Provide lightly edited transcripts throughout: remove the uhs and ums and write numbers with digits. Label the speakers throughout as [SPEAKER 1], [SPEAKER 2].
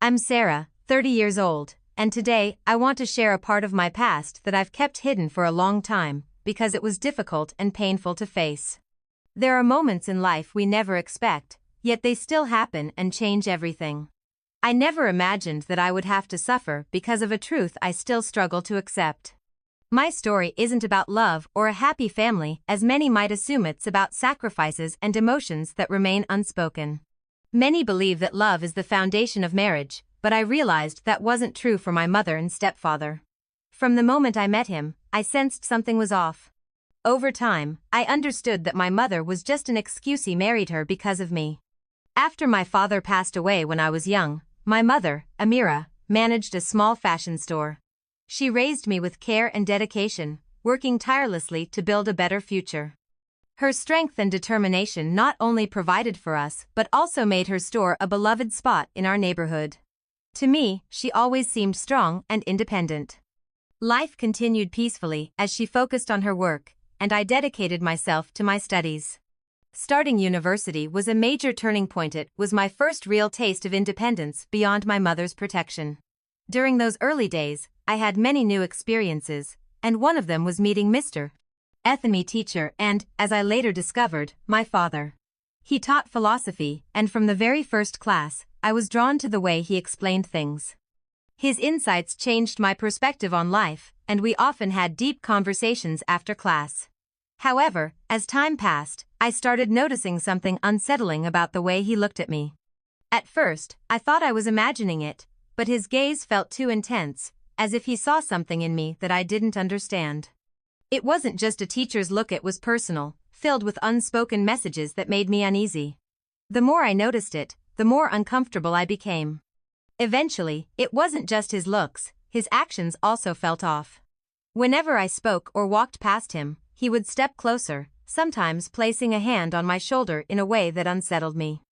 [SPEAKER 1] I'm Sarah, 30 years old, and today I want to share a part of my past that I've kept hidden for a long time because it was difficult and painful to face. There are moments in life we never expect, yet they still happen and change everything. I never imagined that I would have to suffer because of a truth I still struggle to accept. My story isn't about love or a happy family, as many might assume. It's about sacrifices and emotions that remain unspoken. Many believe that love is the foundation of marriage, but I realized that wasn't true for my mother and stepfather. From the moment I met him, I sensed something was off. Over time, I understood that my mother was just an excuse he married her because of me. After my father passed away when I was young, my mother, Amira, managed a small fashion store. She raised me with care and dedication, working tirelessly to build a better future. Her strength and determination not only provided for us but also made her store a beloved spot in our neighborhood. To me, she always seemed strong and independent. Life continued peacefully as she focused on her work, and I dedicated myself to my studies. Starting university was a major turning point. It was my first real taste of independence beyond my mother's protection. During those early days, I had many new experiences, and one of them was meeting Mr. Ethemy teacher and, as I later discovered, my father. He taught philosophy, and from the very first class, I was drawn to the way he explained things. His insights changed my perspective on life, and we often had deep conversations after class. However, as time passed, I started noticing something unsettling about the way he looked at me. At first, I thought I was imagining it, but his gaze felt too intense, as if he saw something in me that I didn't understand. It wasn't just a teacher's look, it was personal, filled with unspoken messages that made me uneasy. The more I noticed it, the more uncomfortable I became. Eventually, it wasn't just his looks, his actions also felt off. Whenever I spoke or walked past him, he would step closer, sometimes placing a hand on my shoulder in a way that unsettled me.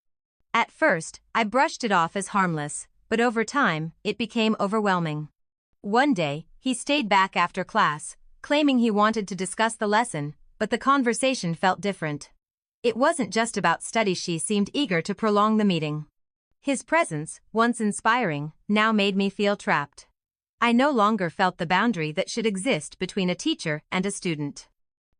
[SPEAKER 1] At first, I brushed it off as harmless, but over time, it became overwhelming. One day, he stayed back after class, claiming he wanted to discuss the lesson, but the conversation felt different. It wasn't just about studies. She seemed eager to prolong the meeting. His presence, once inspiring, now made me feel trapped. I no longer felt the boundary that should exist between a teacher and a student.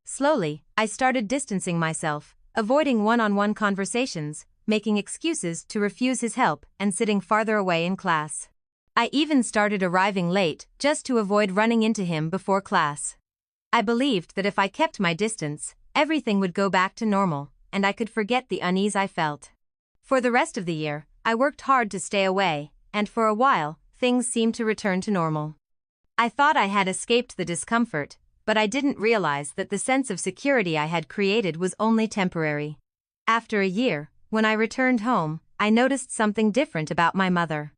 [SPEAKER 1] Slowly, I started distancing myself, avoiding one-on-one conversations, making excuses to refuse his help, and sitting farther away in class. I even started arriving late just to avoid running into him before class. I believed that if I kept my distance, everything would go back to normal, and I could forget the unease I felt. For the rest of the year, I worked hard to stay away, and for a while, things seemed to return to normal. I thought I had escaped the discomfort, but I didn't realize that the sense of security I had created was only temporary. After a year, when I returned home, I noticed something different about my mother.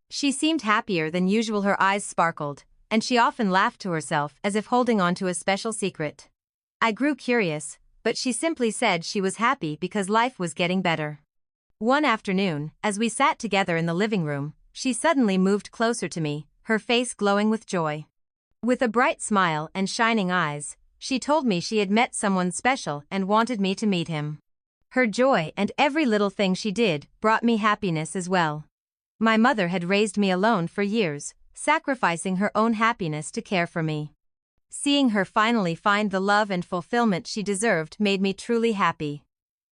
[SPEAKER 1] She seemed happier than usual. Her eyes sparkled, and she often laughed to herself as if holding on to a special secret. I grew curious, but she simply said she was happy because life was getting better. One afternoon, as we sat together in the living room, she suddenly moved closer to me, her face glowing with joy. With a bright smile and shining eyes, she told me she had met someone special and wanted me to meet him. Her joy and every little thing she did brought me happiness as well. My mother had raised me alone for years, sacrificing her own happiness to care for me. Seeing her finally find the love and fulfillment she deserved made me truly happy.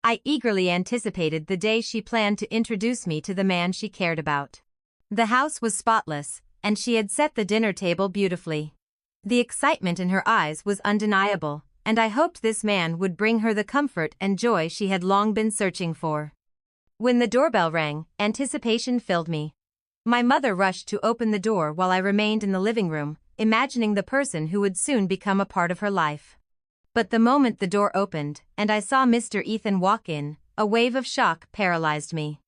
[SPEAKER 1] I eagerly anticipated the day she planned to introduce me to the man she cared about. The house was spotless, and she had set the dinner table beautifully. The excitement in her eyes was undeniable, and I hoped this man would bring her the comfort and joy she had long been searching for. When the doorbell rang, anticipation filled me. My mother rushed to open the door while I remained in the living room, imagining the person who would soon become a part of her life. But the moment the door opened, and I saw Mr. Ethan walk in, a wave of shock paralyzed me.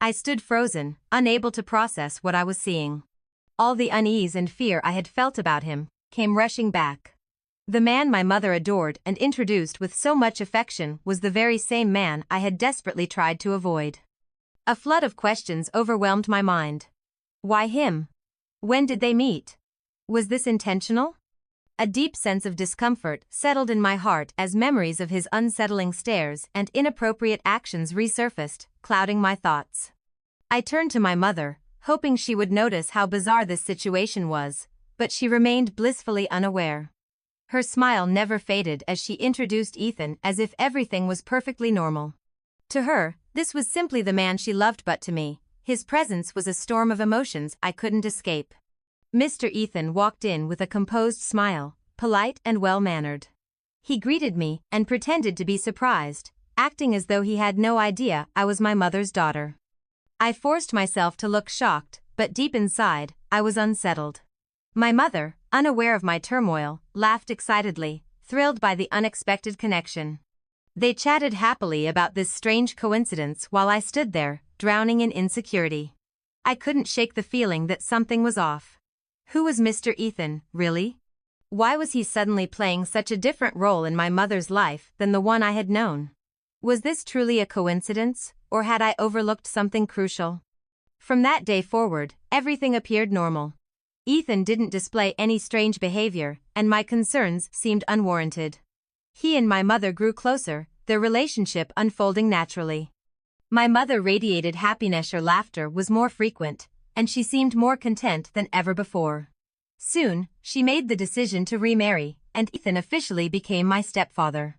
[SPEAKER 1] I stood frozen, unable to process what I was seeing. All the unease and fear I had felt about him came rushing back. The man my mother adored and introduced with so much affection was the very same man I had desperately tried to avoid. A flood of questions overwhelmed my mind. Why him? When did they meet? Was this intentional? A deep sense of discomfort settled in my heart as memories of his unsettling stares and inappropriate actions resurfaced, clouding my thoughts. I turned to my mother, hoping she would notice how bizarre this situation was, but she remained blissfully unaware. Her smile never faded as she introduced Ethan as if everything was perfectly normal. To her, this was simply the man she loved, but to me, his presence was a storm of emotions I couldn't escape. Mr. Ethan walked in with a composed smile, polite and well-mannered. He greeted me and pretended to be surprised, acting as though he had no idea I was my mother's daughter. I forced myself to look shocked, but deep inside, I was unsettled. My mother, unaware of my turmoil, laughed excitedly, thrilled by the unexpected connection. They chatted happily about this strange coincidence while I stood there, drowning in insecurity. I couldn't shake the feeling that something was off. Who was Mr. Ethan, really? Why was he suddenly playing such a different role in my mother's life than the one I had known? Was this truly a coincidence, or had I overlooked something crucial? From that day forward, everything appeared normal. Ethan didn't display any strange behavior, and my concerns seemed unwarranted. He and my mother grew closer, their relationship unfolding naturally. My mother radiated happiness. Her laughter was more frequent, and she seemed more content than ever before. Soon, she made the decision to remarry, and Ethan officially became my stepfather.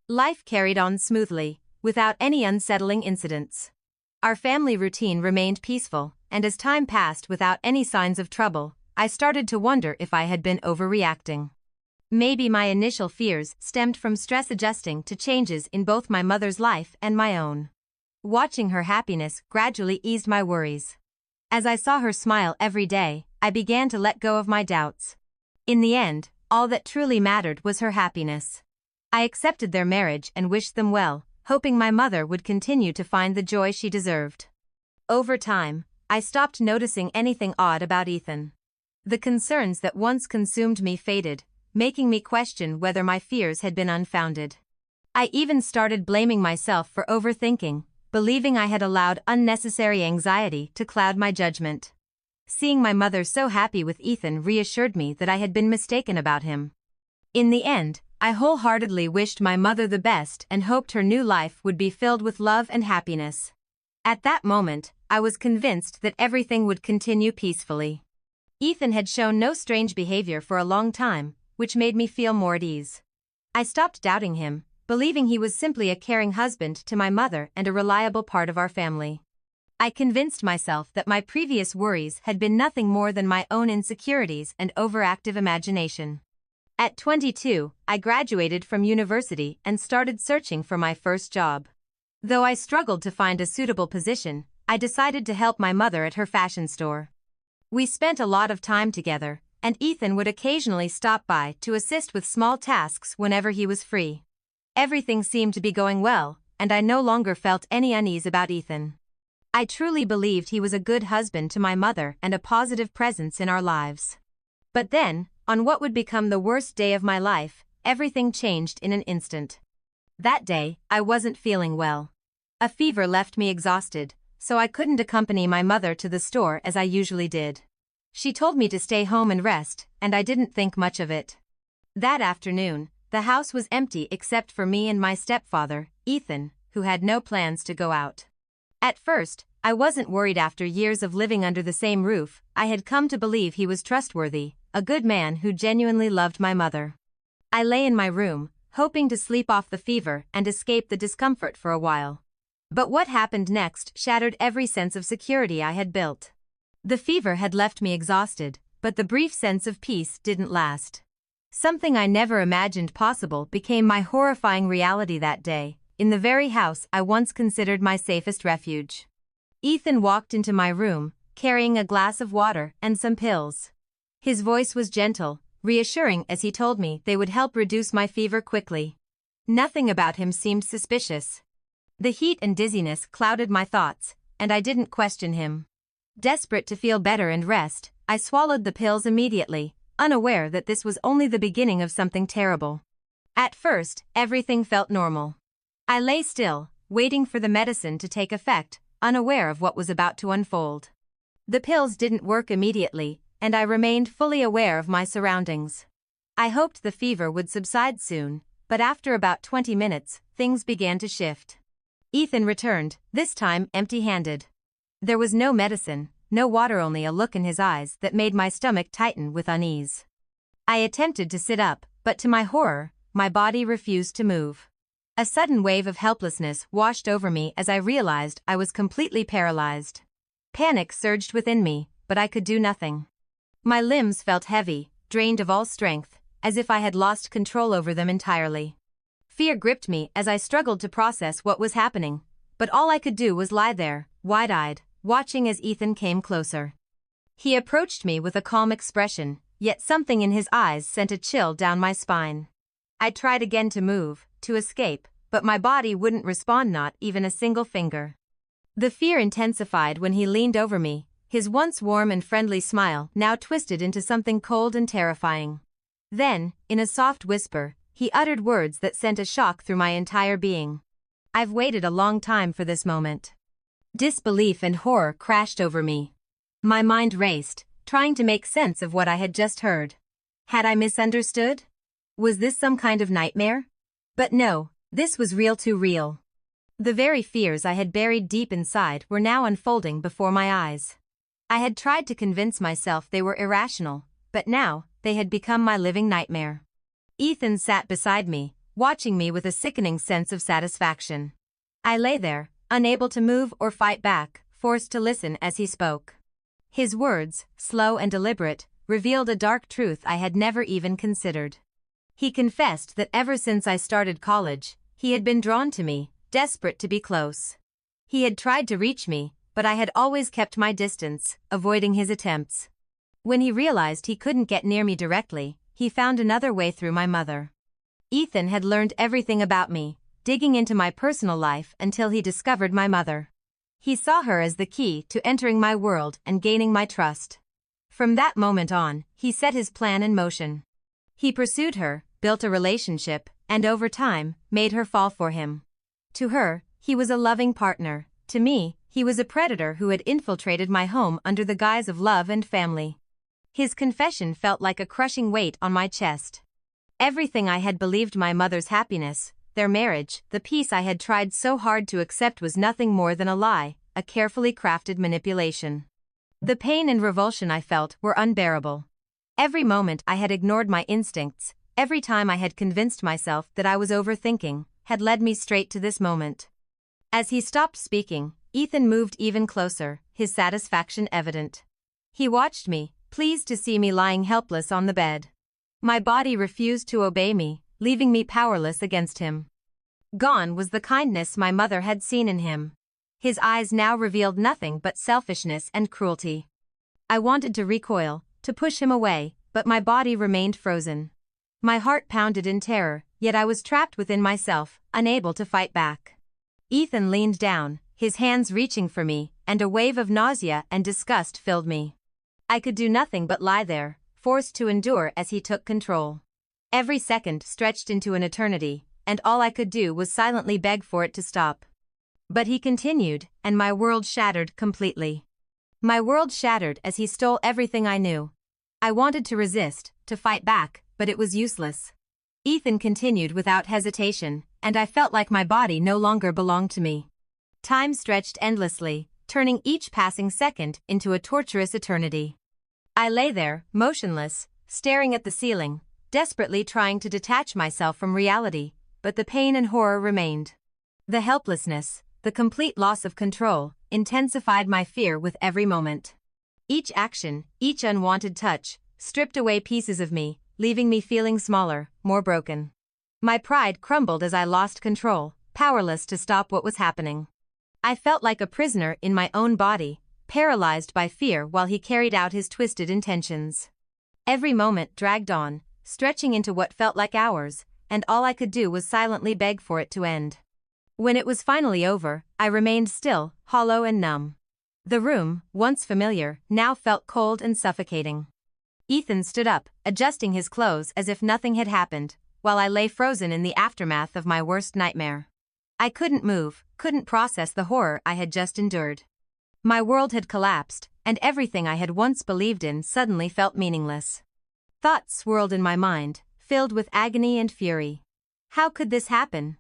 [SPEAKER 1] Life carried on smoothly, without any unsettling incidents. Our family routine remained peaceful, and as time passed without any signs of trouble, I started to wonder if I had been overreacting. Maybe my initial fears stemmed from stress adjusting to changes in both my mother's life and my own. Watching her happiness gradually eased my worries. As I saw her smile every day, I began to let go of my doubts. In the end, all that truly mattered was her happiness. I accepted their marriage and wished them well, hoping my mother would continue to find the joy she deserved. Over time, I stopped noticing anything odd about Ethan. The concerns that once consumed me faded, making me question whether my fears had been unfounded. I even started blaming myself for overthinking, believing I had allowed unnecessary anxiety to cloud my judgment. Seeing my mother so happy with Ethan reassured me that I had been mistaken about him. In the end, I wholeheartedly wished my mother the best and hoped her new life would be filled with love and happiness. At that moment, I was convinced that everything would continue peacefully. Ethan had shown no strange behavior for a long time, which made me feel more at ease. I stopped doubting him, believing he was simply a caring husband to my mother and a reliable part of our family. I convinced myself that my previous worries had been nothing more than my own insecurities and overactive imagination. At 22, I graduated from university and started searching for my first job. Though I struggled to find a suitable position, I decided to help my mother at her fashion store. We spent a lot of time together, and Ethan would occasionally stop by to assist with small tasks whenever he was free. Everything seemed to be going well, and I no longer felt any unease about Ethan. I truly believed he was a good husband to my mother and a positive presence in our lives. But then, on what would become the worst day of my life, everything changed in an instant. That day, I wasn't feeling well. A fever left me exhausted, so I couldn't accompany my mother to the store as I usually did. She told me to stay home and rest, and I didn't think much of it. That afternoon, the house was empty except for me and my stepfather, Ethan, who had no plans to go out. At first, I wasn't worried. After years of living under the same roof, I had come to believe he was trustworthy, a good man who genuinely loved my mother. I lay in my room, hoping to sleep off the fever and escape the discomfort for a while. But what happened next shattered every sense of security I had built. The fever had left me exhausted, but the brief sense of peace didn't last. Something I never imagined possible became my horrifying reality that day, in the very house I once considered my safest refuge. Ethan walked into my room, carrying a glass of water and some pills. His voice was gentle, reassuring as he told me they would help reduce my fever quickly. Nothing about him seemed suspicious. The heat and dizziness clouded my thoughts, and I didn't question him. Desperate to feel better and rest, I swallowed the pills immediately, unaware that this was only the beginning of something terrible. At first, everything felt normal. I lay still, waiting for the medicine to take effect, unaware of what was about to unfold. The pills didn't work immediately, and I remained fully aware of my surroundings. I hoped the fever would subside soon, but after about 20 minutes, things began to shift. Ethan returned, this time empty-handed. There was no medicine, no water, only a look in his eyes that made my stomach tighten with unease. I attempted to sit up, but to my horror, my body refused to move. A sudden wave of helplessness washed over me as I realized I was completely paralyzed. Panic surged within me, but I could do nothing. My limbs felt heavy, drained of all strength, as if I had lost control over them entirely. Fear gripped me as I struggled to process what was happening, but all I could do was lie there, wide-eyed, watching as Ethan came closer. He approached me with a calm expression, yet something in his eyes sent a chill down my spine. I tried again to move, to escape, but my body wouldn't respond, not even a single finger. The fear intensified when he leaned over me, his once warm and friendly smile now twisted into something cold and terrifying. Then, in a soft whisper, he uttered words that sent a shock through my entire being. "I've waited a long time for this moment." Disbelief and horror crashed over me. My mind raced, trying to make sense of what I had just heard. Had I misunderstood? Was this some kind of nightmare? But no, this was real, too real. The very fears I had buried deep inside were now unfolding before my eyes. I had tried to convince myself they were irrational, but now, they had become my living nightmare. Ethan sat beside me, watching me with a sickening sense of satisfaction. I lay there, unable to move or fight back, forced to listen as he spoke. His words, slow and deliberate, revealed a dark truth I had never even considered. He confessed that ever since I started college, he had been drawn to me, desperate to be close. He had tried to reach me, but I had always kept my distance, avoiding his attempts. When he realized he couldn't get near me directly, he found another way through my mother. Ethan had learned everything about me, digging into my personal life until he discovered my mother. He saw her as the key to entering my world and gaining my trust. From that moment on, he set his plan in motion. He pursued her, built a relationship, and over time, made her fall for him. To her, he was a loving partner. To me, he was a predator who had infiltrated my home under the guise of love and family. His confession felt like a crushing weight on my chest. Everything I had believed, my mother's happiness, their marriage, the peace I had tried so hard to accept, was nothing more than a lie, a carefully crafted manipulation. The pain and revulsion I felt were unbearable. Every moment I had ignored my instincts, every time I had convinced myself that I was overthinking, had led me straight to this moment. As he stopped speaking, Ethan moved even closer, his satisfaction evident. He watched me, pleased to see me lying helpless on the bed. My body refused to obey me, leaving me powerless against him. Gone was the kindness my mother had seen in him. His eyes now revealed nothing but selfishness and cruelty. I wanted to recoil, to push him away, but my body remained frozen. My heart pounded in terror, yet I was trapped within myself, unable to fight back. Ethan leaned down, his hands reaching for me, and a wave of nausea and disgust filled me. I could do nothing but lie there, forced to endure as he took control. Every second stretched into an eternity, and all I could do was silently beg for it to stop. But he continued, and my world shattered completely. My world shattered as he stole everything I knew. I wanted to resist, to fight back, but it was useless. Ethan continued without hesitation, and I felt like my body no longer belonged to me. Time stretched endlessly, turning each passing second into a torturous eternity. I lay there, motionless, staring at the ceiling, desperately trying to detach myself from reality, but the pain and horror remained. The helplessness, the complete loss of control, intensified my fear with every moment. Each action, each unwanted touch, stripped away pieces of me, leaving me feeling smaller, more broken. My pride crumbled as I lost control, powerless to stop what was happening. I felt like a prisoner in my own body, paralyzed by fear while he carried out his twisted intentions. Every moment dragged on, stretching into what felt like hours, and all I could do was silently beg for it to end. When it was finally over, I remained still, hollow and numb. The room, once familiar, now felt cold and suffocating. Ethan stood up, adjusting his clothes as if nothing had happened, while I lay frozen in the aftermath of my worst nightmare. I couldn't move, couldn't process the horror I had just endured. My world had collapsed, and everything I had once believed in suddenly felt meaningless. Thoughts swirled in my mind, filled with agony and fury. How could this happen?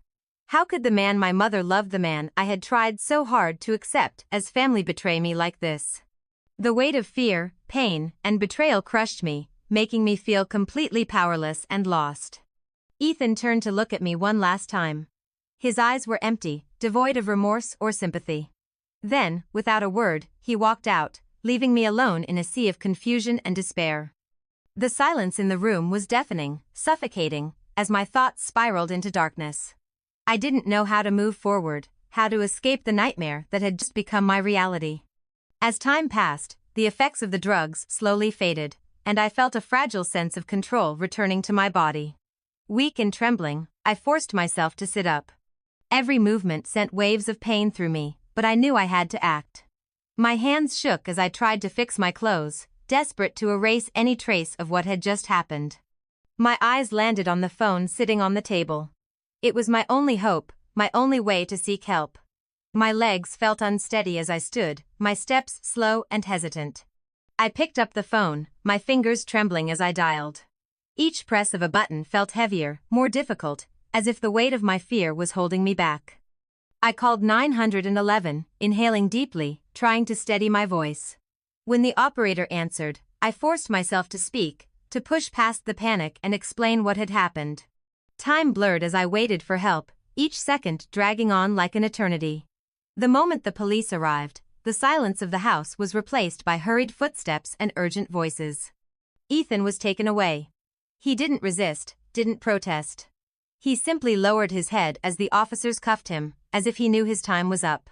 [SPEAKER 1] How could the man my mother loved, the man I had tried so hard to accept as family, betray me like this? The weight of fear, pain, and betrayal crushed me, making me feel completely powerless and lost. Ethan turned to look at me one last time. His eyes were empty, devoid of remorse or sympathy. Then, without a word, he walked out, leaving me alone in a sea of confusion and despair. The silence in the room was deafening, suffocating, as my thoughts spiraled into darkness. I didn't know how to move forward, how to escape the nightmare that had just become my reality. As time passed, the effects of the drugs slowly faded, and I felt a fragile sense of control returning to my body. Weak and trembling, I forced myself to sit up. Every movement sent waves of pain through me, but I knew I had to act. My hands shook as I tried to fix my clothes, desperate to erase any trace of what had just happened. My eyes landed on the phone sitting on the table. It was my only hope, my only way to seek help. My legs felt unsteady as I stood, my steps slow and hesitant. I picked up the phone, my fingers trembling as I dialed. Each press of a button felt heavier, more difficult, as if the weight of my fear was holding me back. I called 911, inhaling deeply, trying to steady my voice. When the operator answered, I forced myself to speak, to push past the panic and explain what had happened. Time blurred as I waited for help, each second dragging on like an eternity. The moment the police arrived, the silence of the house was replaced by hurried footsteps and urgent voices. Ethan was taken away. He didn't resist, didn't protest. He simply lowered his head as the officers cuffed him, as if he knew his time was up.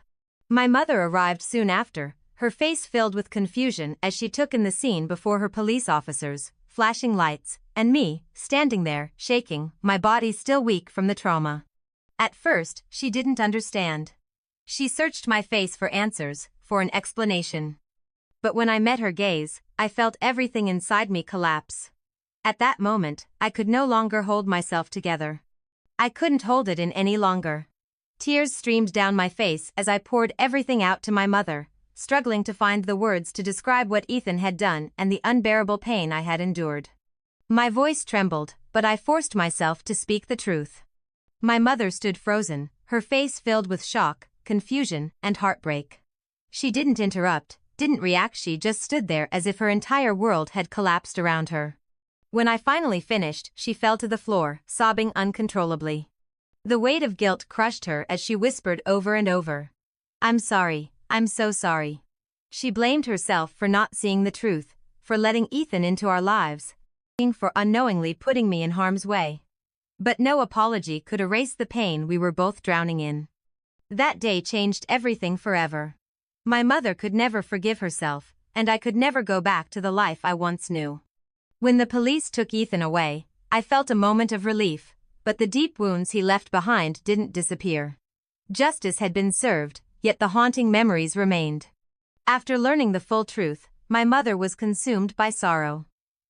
[SPEAKER 1] My mother arrived soon after, her face filled with confusion as she took in the scene before her police officers, flashing lights, and me, standing there, shaking, my body still weak from the trauma. At first, she didn't understand. She searched my face for answers, for an explanation. But when I met her gaze, I felt everything inside me collapse. At that moment, I could no longer hold myself together. I couldn't hold it in any longer. Tears streamed down my face as I poured everything out to my mother, struggling to find the words to describe what Ethan had done and the unbearable pain I had endured. My voice trembled, but I forced myself to speak the truth. My mother stood frozen, her face filled with shock, confusion, and heartbreak. She didn't interrupt, didn't react, she just stood there as if her entire world had collapsed around her. When I finally finished, she fell to the floor, sobbing uncontrollably. The weight of guilt crushed her as she whispered over and over, "I'm sorry, I'm so sorry." She blamed herself for not seeing the truth, for letting Ethan into our lives, for unknowingly putting me in harm's way. But no apology could erase the pain we were both drowning in. That day changed everything forever. My mother could never forgive herself, and I could never go back to the life I once knew. When the police took Ethan away, I felt a moment of relief, but the deep wounds he left behind didn't disappear. Justice had been served, yet the haunting memories remained. After learning the full truth, my mother was consumed by sorrow.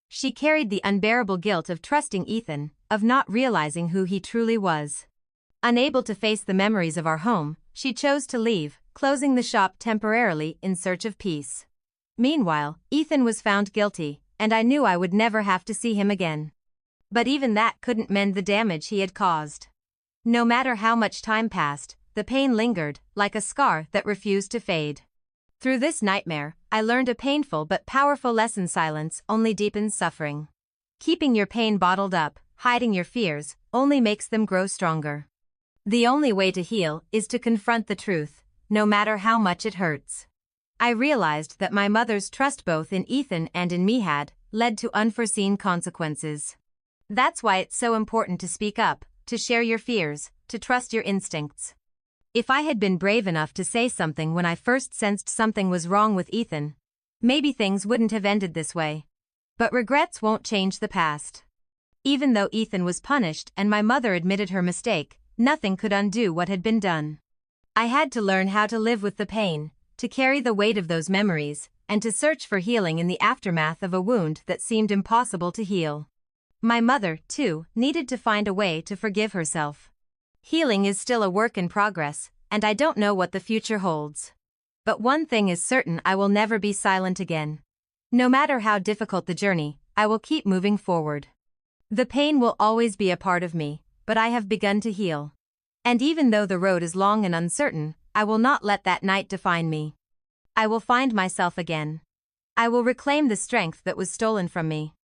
[SPEAKER 1] She carried the unbearable guilt of trusting Ethan, of not realizing who he truly was. Unable to face the memories of our home, she chose to leave, closing the shop temporarily in search of peace. Meanwhile, Ethan was found guilty, and I knew I would never have to see him again. But even that couldn't mend the damage he had caused. No matter how much time passed, the pain lingered, like a scar that refused to fade. Through this nightmare, I learned a painful but powerful lesson: silence only deepens suffering. Keeping your pain bottled up, hiding your fears, only makes them grow stronger. The only way to heal is to confront the truth, no matter how much it hurts. I realized that my mother's trust both in Ethan and in me had led to unforeseen consequences. That's why it's so important to speak up, to share your fears, to trust your instincts. If I had been brave enough to say something when I first sensed something was wrong with Ethan, maybe things wouldn't have ended this way. But regrets won't change the past. Even though Ethan was punished and my mother admitted her mistake, nothing could undo what had been done. I had to learn how to live with the pain, to carry the weight of those memories, and to search for healing in the aftermath of a wound that seemed impossible to heal. My mother, too, needed to find a way to forgive herself. Healing is still a work in progress, and I don't know what the future holds. But one thing is certain: I will never be silent again. No matter how difficult the journey, I will keep moving forward. The pain will always be a part of me, but I have begun to heal. And even though the road is long and uncertain, I will not let that night define me. I will find myself again. I will reclaim the strength that was stolen from me.